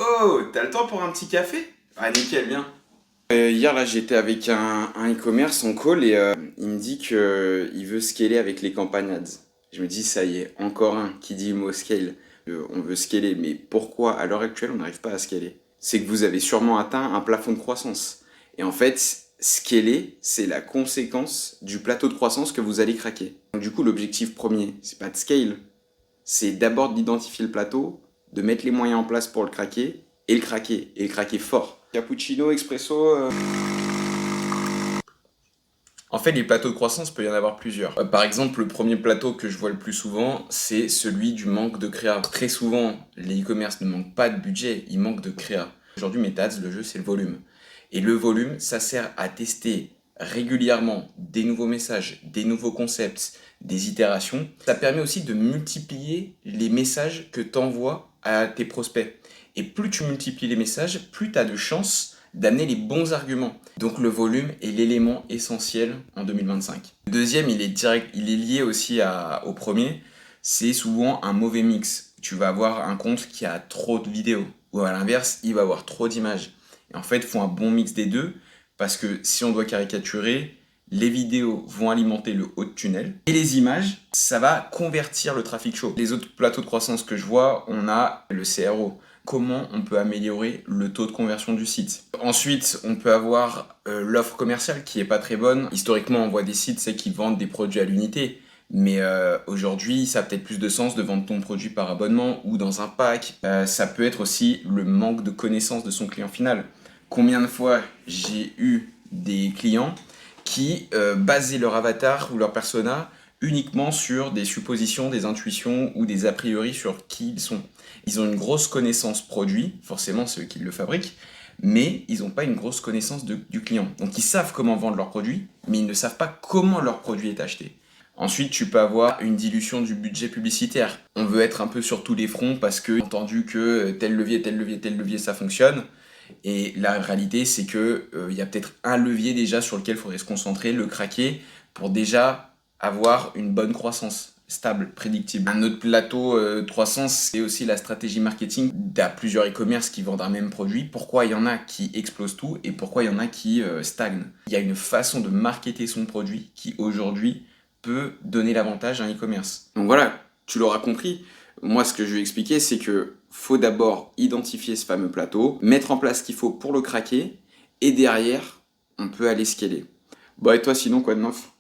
Oh, t'as le temps pour un petit café? Ah, nickel, bien. Hier, là, j'étais avec un e-commerce en call et il me dit qu'il veut scaler avec les campagnes ads. Je me dis, ça y est, encore un qui dit le mot scale. On veut scaler, mais pourquoi à l'heure actuelle on n'arrive pas à scaler? C'est que vous avez sûrement atteint un plafond de croissance. Et en fait, scaler, c'est la conséquence du plateau de croissance que vous allez craquer. Donc, du coup, l'objectif premier, c'est pas de scale, c'est d'abord d'identifier le plateau, de mettre les moyens en place pour le craquer, et le craquer fort. Cappuccino, expresso. En fait, les plateaux de croissance, peut y en avoir plusieurs. Par exemple, le premier plateau que je vois le plus souvent, c'est celui du manque de créa. Très souvent, les e-commerce ne manquent pas de budget, ils manquent de créa. Aujourd'hui, Metads, le jeu, c'est le volume. Et le volume, ça sert à tester régulièrement des nouveaux messages, des nouveaux concepts, des itérations. Ça permet aussi de multiplier les messages que tu envoies à tes prospects. Et plus tu multiplies les messages, plus tu as de chances d'amener les bons arguments. Donc le volume est l'élément essentiel en 2025. Le deuxième, il est lié aussi au premier. C'est souvent un mauvais mix. Tu vas avoir un compte qui a trop de vidéos. Ou à l'inverse, il va avoir trop d'images. Et en fait, il faut un bon mix des deux. Parce que si on doit caricaturer, les vidéos vont alimenter le haut de tunnel. Et les images, ça va convertir le trafic chaud. Les autres plateaux de croissance que je vois, on a le CRO. Comment on peut améliorer le taux de conversion du site. Ensuite, on peut avoir l'offre commerciale qui est pas très bonne. Historiquement, on voit des sites qui vendent des produits à l'unité. Mais aujourd'hui, ça a peut-être plus de sens de vendre ton produit par abonnement ou dans un pack. Ça peut être aussi le manque de connaissance de son client final. Combien de fois j'ai eu des clients qui basaient leur avatar ou leur persona uniquement sur des suppositions, des intuitions ou des a priori sur qui ils sont. Ils ont une grosse connaissance produit, forcément ceux qui le fabriquent, mais ils n'ont pas une grosse connaissance du client. Donc ils savent comment vendre leur produit, mais ils ne savent pas comment leur produit est acheté. Ensuite, tu peux avoir une dilution du budget publicitaire. On veut être un peu sur tous les fronts parce que entendu que tel levier, tel levier, tel levier, ça fonctionne. Et la réalité, c'est que il y a peut-être un levier déjà sur lequel il faudrait se concentrer, le craquer, pour déjà avoir une bonne croissance stable, prédictible. Un autre plateau de croissance, c'est aussi la stratégie marketing. Il y a plusieurs e-commerce qui vendent un même produit. Pourquoi il y en a qui explosent tout et pourquoi il y en a qui stagnent? Il y a une façon de marketer son produit qui aujourd'hui peut donner l'avantage à un e-commerce. Donc voilà, tu l'auras compris. Moi, ce que je vais expliquer, c'est que faut d'abord identifier ce fameux plateau, mettre en place ce qu'il faut pour le craquer, et derrière, on peut aller scaler. Bon, et toi, sinon, quoi de neuf?